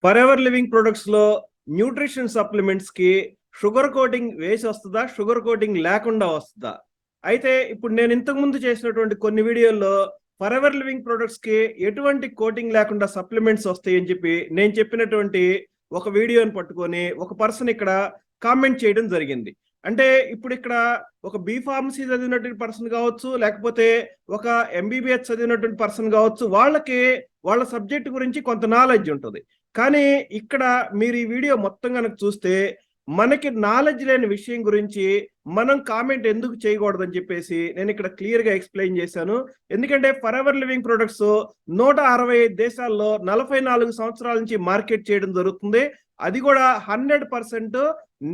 For ever living products లో nutrition supplements కి sugar coating వేసి వస్తుందా, షుగర్ కోటింగ్ లేకుండా వస్తుందా? అయితే ఇప్పుడు నేను ఇంతకు ముందు చేసినటువంటి కొన్ని వీడియోల్లో ఫర్ ఎవర్ లివింగ్ ప్రొడక్ట్స్ కి ఎటువంటి కోటింగ్ లేకుండా సప్లిమెంట్స్ వస్తాయి అని చెప్పి నేను చెప్పినటువంటి ఒక వీడియోని పట్టుకొని ఒక పర్సన్ ఇక్కడ కామెంట్ చేయడం జరిగింది. అంటే ఇప్పుడు ఇక్కడ ఒక బి ఫార్మసీ చదివినటువంటి పర్సన్ కావచ్చు, లేకపోతే ఒక ఎంబీబీఎస్ చదివినటువంటి పర్సన్ కావచ్చు, వాళ్ళకి వాళ్ళ సబ్జెక్ట్ గురించి కొంత నాలెడ్జ్ ఉంటుంది. కానీ ఇక్కడ మీరు ఈ వీడియో మొత్తం కనుక చూస్తే మనకి నాలెడ్జ్ లేని విషయం గురించి మనం కామెంట్ ఎందుకు చేయకూడదని చెప్పేసి నేను ఇక్కడ క్లియర్ గా ఎక్స్ప్లెయిన్ చేశాను. ఎందుకంటే ఫర్ ఎవర్ లివింగ్ ప్రొడక్ట్స్ 165 దేశాల్లో 44 సంవత్సరాల నుంచి మార్కెట్ చేయడం జరుగుతుంది. అది కూడా 100%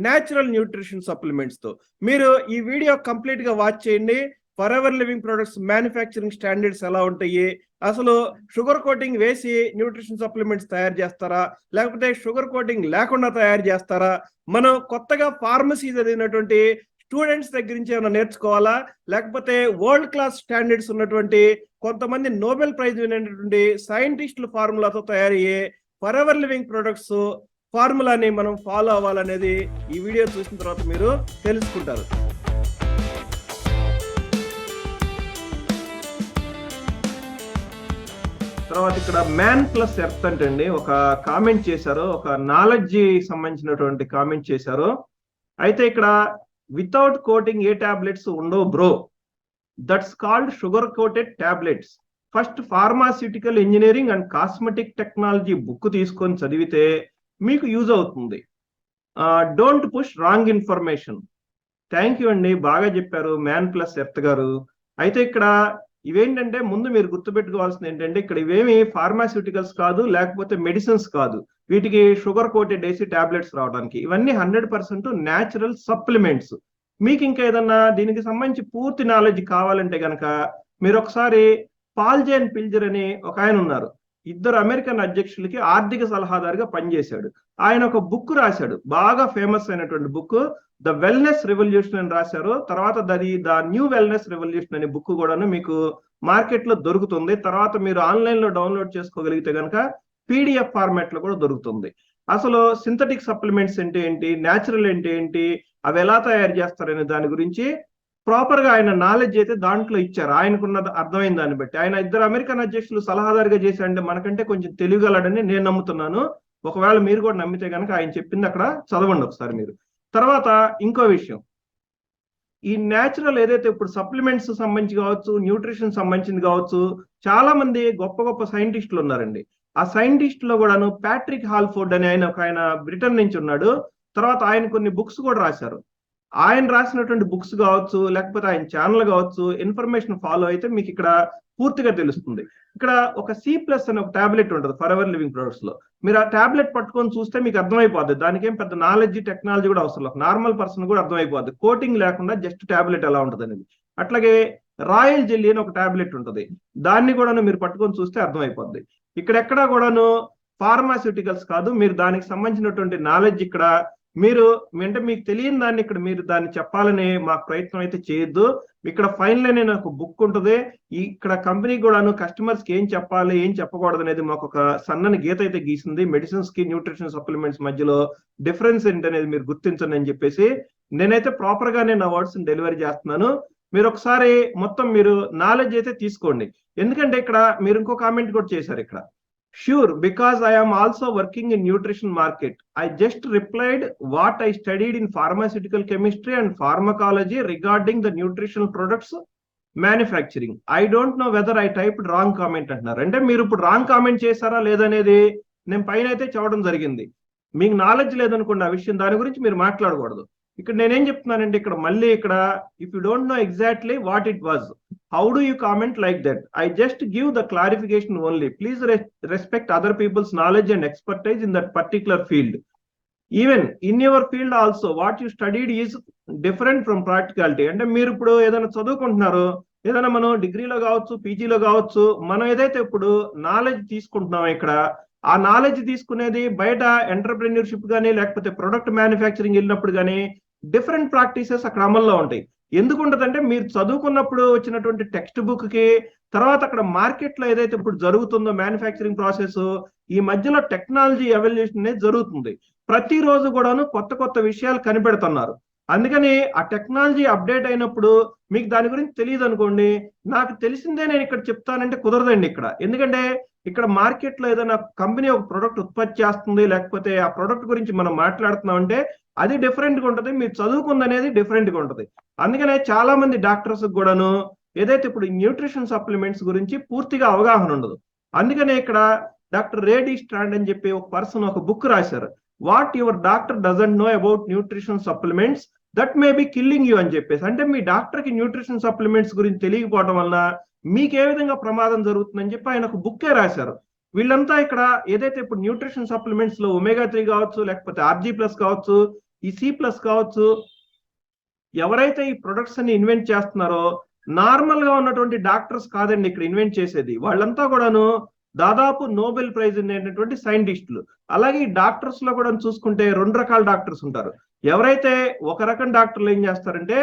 న్యాచురల్ న్యూట్రిషన్ సప్లిమెంట్స్ తో. మీరు ఈ వీడియో కంప్లీట్ గా వాచ్ చేయండి. For ever living products manufacturing standards ఎలా ఉంటాయి, అసలు షుగర్ కోటింగ్ వేసి న్యూట్రిషన్ సప్లిమెంట్స్ తయారు చేస్తారా, లేకపోతే షుగర్ కోటింగ్ లేకుండా తయారు చేస్తారా, మనం కొత్తగా ఫార్మసీ చదివినటువంటి స్టూడెంట్స్ దగ్గర నుంచి ఏమైనా నేర్చుకోవాలా, లేకపోతే వరల్డ్ క్లాస్ స్టాండర్డ్స్ ఉన్నటువంటి కొంతమంది నోబెల్ ప్రైజ్ వినేటువంటి సైంటిస్టుల ఫార్ములాతో తయారయ్యే ఫర్ ఎవర్ లివింగ్ ప్రొడక్ట్స్ ఫార్ములాని మనం ఫాలో అవ్వాలనేది ఈ వీడియో చూసిన తర్వాత మీరు తెలుసుకుంటారు. తర్వాత ఇక్కడ మ్యాన్ ప్లస్ ఎర్త్ అంటే ఒక కామెంట్ చేశారు, ఒక నాలెడ్జ్ సంబంధించినటువంటి కామెంట్ చేశారు. అయితే ఇక్కడ వితౌట్ కోటింగ్ ఏ టాబ్లెట్స్ ఉండవు bro, that's called sugar coated tablets. First pharmaceutical engineering and cosmetic technology book తీసుకొని చదివితే మీకు యూజ్ అవుతుంది. Don't push wrong information. Thank you అండి, బాగా చెప్పారు మ్యాన్ ప్లస్ ఎర్త్ గారు. అయితే ఇక్కడ ఇవేంటంటే ముందు మీరు గుర్తుపెట్టుకోవాల్సింది ఏంటంటే ఇక్కడ ఇవేమి ఫార్మాస్యూటికల్స్ కాదు, లేకపోతే మెడిసిన్స్ కాదు, వీటికి షుగర్ కోటెడ్ వేసి టాబ్లెట్స్ రావడానికి. ఇవన్నీ 100% న్యాచురల్ సప్లిమెంట్స్. మీకు ఇంకా ఏదన్నా దీనికి సంబంధించి పూర్తి నాలెడ్జ్ కావాలంటే కనుక మీరు ఒకసారి పాల్జేన్ పిల్జర్ అని ఒక ఆయన ఉన్నారు, ఇద్దరు అమెరికన్ అధ్యక్షులకి ఆర్థిక సలహాదారుగా పనిచేశాడు. ఆయన ఒక బుక్ రాశాడు, బాగా ఫేమస్ అయినటువంటి బుక్, ద వెల్నెస్ రెవల్యూషన్ అని రాశారు. తర్వాత ద న్యూ వెల్నెస్ రెవల్యూషన్ అనే బుక్ కూడాను మీకు మార్కెట్ లో దొరుకుతుంది. తర్వాత మీరు ఆన్లైన్ లో డౌన్లోడ్ చేసుకోగలిగితే కనుక పీడిఎఫ్ ఫార్మాట్ లో కూడా దొరుకుతుంది. అసలు సింథటిక్ సప్లిమెంట్స్ అంటే ఏంటి, న్యాచురల్ అంటే ఏంటి, అవి ఎలా తయారు చేస్తారనే దాని గురించి ప్రాపర్ గా ఆయన నాలెడ్జ్ అయితే దాంట్లో ఇచ్చారు. ఆయనకున్న అర్థమైన దాన్ని బట్టి ఆయన ఇద్దరు అమెరికన్ అధ్యక్షులు సలహాదారుగా చేశారంటే మనకంటే కొంచెం తెలియగలడని నేను నమ్ముతున్నాను. ఒకవేళ మీరు కూడా నమ్మితే కనుక ఆయన చెప్పింది అక్కడ చదవండి ఒకసారి మీరు. తర్వాత ఇంకో విషయం, ఈ న్యాచురల్ ఏదైతే ఇప్పుడు సప్లిమెంట్స్ సంబంధించి కావచ్చు, న్యూట్రిషన్ సంబంధించింది కావచ్చు, చాలా మంది గొప్ప గొప్ప సైంటిస్టులు ఉన్నారండి. ఆ సైంటిస్టులో కూడాను ప్యాట్రిక్ హాల్ఫోర్డ్ అని ఆయన బ్రిటన్ నుంచి ఉన్నాడు. తర్వాత ఆయన కొన్ని బుక్స్ కూడా రాశారు. ఆయన రాసినటువంటి బుక్స్ కావచ్చు, లేకపోతే ఆయన ఛానల్ కావచ్చు, ఇన్ఫర్మేషన్ ఫాలో అయితే మీకు ఇక్కడ పూర్తిగా తెలుస్తుంది. ఇక్కడ ఒక C+ అనే ఒక టాబ్లెట్ ఉంటుంది ఫర్ ఎవర్ లివింగ్ ప్రొడక్ట్స్ లో. మీరు ఆ టాబ్లెట్ పట్టుకొని చూస్తే మీకు అర్థమైపోద్ది, దానికి ఏం పెద్ద నాలెడ్జ్ టెక్నాలజీ కూడా అవసరం లేదు, నార్మల్ పర్సన్ కూడా అర్థమైపోద్ది కోటింగ్ లేకుండా జస్ట్ టాబ్లెట్ ఎలా ఉంటుంది అనేది. అట్లాగే రాయల్ జెల్లీ అని ఒక టాబ్లెట్ ఉంటుంది, దాన్ని కూడా మీరు పట్టుకొని చూస్తే అర్థమైపోద్ది. ఇక్కడెక్కడా కూడాను ఫార్మాస్యూటికల్స్ కాదు, మీరు దానికి సంబంధించినటువంటి నాలెడ్జ్ ఇక్కడ మీరు అంటే మీకు తెలియని దాన్ని ఇక్కడ మీరు దాన్ని చెప్పాలని మా ప్రయత్నం అయితే చేయొద్దు. ఇక్కడ ఫైనల్ అనే ఒక బుక్ ఉంటుంది, ఇక్కడ కంపెనీ కూడాను కస్టమర్స్ కి ఏం చెప్పాలి ఏం చెప్పకూడదు అనేది మాకు ఒక సన్నని గీత అయితే గీసింది. మెడిసిన్స్ కి న్యూట్రిషన్ సప్లిమెంట్స్ మధ్యలో డిఫరెన్స్ ఏంటనేది మీరు గుర్తించండి అని చెప్పేసి నేనైతే ప్రాపర్ గానే నా వర్డ్స్ డెలివరీ చేస్తున్నాను. మీరు ఒకసారి మొత్తం మీరు నాలెడ్జ్ అయితే తీసుకోండి. ఎందుకంటే ఇక్కడ మీరు ఇంకో కామెంట్ కూడా చేశారు ఇక్కడ, sure because I am also working in nutrition market. I just replied what I studied in pharmaceutical chemistry and pharmacology regarding the nutritional products manufacturing. I don't know whether I typed wrong comment అంటున్నారు. అంటే మీరు ఇప్పుడు wrong comment చేశారా లేదనేది నేను పైన అయితే చూడడం జరిగింది. మీకు నాలెడ్జ్ లేదనుకోండి ఆ విషయం, దాని గురించి మీరు మాట్లాడకూడదు. ఇక్కడ నేనేం చెప్తున్నానంటే ఇక్కడ మళ్ళీ ఇక్కడ if you don't know exactly what it was, how do you comment like that? I just give the clarification only. Please respect other people's knowledge and expertise in that particular field. Even in your field also, what you studied is different from practicality. అంటే మీరు ఇప్పుడు ఏదైనా చదువుకుంటున్నారు, ఏదైనా మనం డిగ్రీలో కావచ్చు, పీజీలో కావచ్చు, మనం ఏదైతే ఇప్పుడు నాలెడ్జ్ తీసుకుంటున్నాం ఇక్కడ, ఆ నాలెడ్జ్ తీసుకునేది బయట ఎంటర్ప్రెన్యూర్షిప్ కానీ లేకపోతే ప్రొడక్ట్ మ్యానుఫ్యాక్చరింగ్ వెళ్ళినప్పుడు కానీ డిఫరెంట్ ప్రాక్టీసెస్ అక్కడ అమల్లో ఉంటాయి. ఎందుకు ఉంటదంటే మీరు చదువుకున్నప్పుడు వచ్చినటువంటి టెక్స్ట్ బుక్ కి తర్వాత అక్కడ మార్కెట్ లో ఏదైతే ఇప్పుడు జరుగుతుందో మ్యానుఫ్యాక్చరింగ్ ప్రాసెస్, ఈ మధ్యలో టెక్నాలజీ ఎవల్యూషన్ అనేది జరుగుతుంది. ప్రతిరోజు కూడాను కొత్త కొత్త విషయాలు కనిపెడుతున్నారు. అందుకని ఆ టెక్నాలజీ అప్డేట్ అయినప్పుడు మీకు దాని గురించి తెలియదు అనుకోండి, నాకు తెలిసిందే నేను ఇక్కడ చెప్తానంటే కుదరదండి ఇక్కడ. ఎందుకంటే ఇక్కడ మార్కెట్ లో ఏదైనా కంపెనీ ఒక ప్రొడక్ట్ ఉత్పత్తి చేస్తుంది, లేకపోతే ఆ ప్రొడక్ట్ గురించి మనం మాట్లాడుతున్నాం అంటే అది డిఫరెంట్ గా ఉంటది, మీరు చదువుకుంది అనేది డిఫరెంట్ గా ఉంటది. అందుకనే చాలా మంది డాక్టర్స్ కూడాను ఏదైతే ఇప్పుడు న్యూట్రిషన్ సప్లిమెంట్స్ గురించి పూర్తిగా అవగాహన ఉండదు. అందుకనే ఇక్కడ డాక్టర్ రేడీ స్ట్రాండ్ అని చెప్పి ఒక పర్సన్ ఒక బుక్ రాశారు, what your doctor doesn't know about nutrition supplements that may be killing you అని చెప్పేసి. అంటే మీ డాక్టర్ కి న్యూట్రిషన్ సప్లిమెంట్స్ గురించి తెలియకపోవడం వల్ల మీకు ఏ విధంగా ప్రమాదం జరుగుతుందని చెప్పి ఆయన ఒక బుక్కే రాశారు. వీళ్ళంతా ఇక్కడ ఏదైతే ఇప్పుడు న్యూట్రిషన్ సప్లిమెంట్స్ లో ఒమేగా 3 కావచ్చు, లేకపోతే RG+ కావచ్చు, ఈ C+ కావచ్చు, ఎవరైతే ఈ ప్రొడక్ట్స్ అన్ని ఇన్వెంట్ చేస్తున్నారో నార్మల్ గా ఉన్నటువంటి డాక్టర్స్ కాదండి ఇక్కడ ఇన్వెంట్ చేసేది. వాళ్ళంతా కూడాను దాదాపు నోబెల్ ప్రైజ్ అనేటువంటి సైంటిస్టులు. అలాగే ఈ డాక్టర్స్ లో కూడా చూసుకుంటే 2 రకాల డాక్టర్స్ ఉంటారు. ఎవరైతే ఒక రకం డాక్టర్లు ఏం చేస్తారంటే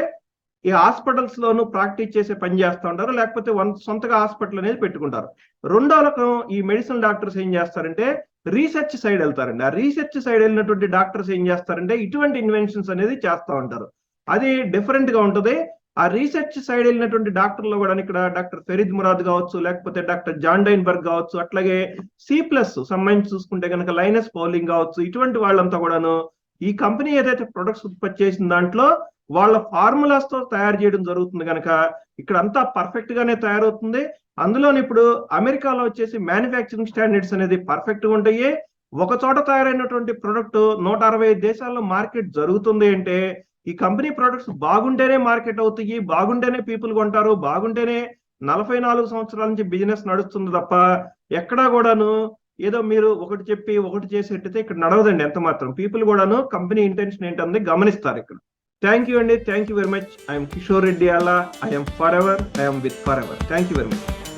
ఈ హాస్పిటల్స్ లోను ప్రాక్టీస్ చేసే పని చేస్తూ ఉంటారు, లేకపోతే సొంతగా హాస్పిటల్ అనేది పెట్టుకుంటారు. రెండో రకం ఈ మెడిసిన్ డాక్టర్స్ ఏం చేస్తారంటే రీసెర్చ్ సైడ్ వెళ్తారండి. ఆ రీసెర్చ్ సైడ్ వెళ్ళినటువంటి డాక్టర్స్ ఏం చేస్తారంటే ఇటువంటి ఇన్వెన్షన్స్ అనేది చేస్తూ ఉంటారు. అది డిఫరెంట్ గా ఉంటది. ఆ రీసెర్చ్ సైడ్ వెళ్ళినటువంటి డాక్టర్లు కూడా ఇక్కడ డాక్టర్ ఫరీద్ మురాద్ కావచ్చు, లేకపోతే డాక్టర్ జాన్ డైన్బర్గ్ కావచ్చు, అట్లాగే C+ సంబంధించి చూసుకుంటే కనుక లైనస్ పౌలింగ్ కావచ్చు, ఇటువంటి వాళ్ళంతా కూడాను ఈ కంపెనీ ఏదైతే ప్రొడక్ట్స్ ఉత్పత్తి చేసిన దాంట్లో వాళ్ళ ఫార్ములాస్ తో తయారు చేయడం జరుగుతుంది కనుక ఇక్కడ అంతా పర్ఫెక్ట్ గానే తయారవుతుంది. అందులోని ఇప్పుడు అమెరికాలో వచ్చేసి మ్యానుఫ్యాక్చరింగ్ స్టాండర్డ్స్ అనేది పర్ఫెక్ట్ గా ఉంటాయి. ఒక చోట తయారైనటువంటి ప్రొడక్ట్ 165 దేశాల్లో మార్కెట్ జరుగుతుంది అంటే ఈ కంపెనీ ప్రొడక్ట్స్ బాగుంటేనే మార్కెట్ అవుతాయి, బాగుంటేనే పీపుల్ కొంటారు, బాగుంటేనే 44 సంవత్సరాల నుంచి బిజినెస్ నడుస్తుంది తప్ప ఎక్కడా కూడాను ఏదో మీరు ఒకటి చెప్పి ఒకటి చేసేట్టయితే ఇక్కడ నడవదండి. ఎంత మాత్రం పీపుల్ కూడాను కంపెనీ ఇంటెన్షన్ ఏంటన్నది గమనిస్తారు ఇక్కడ. థ్యాంక్ యూ అండి, thank you very much. I'm Kishore Reddy అలా, I'm forever, I'm with forever. Thank you very much.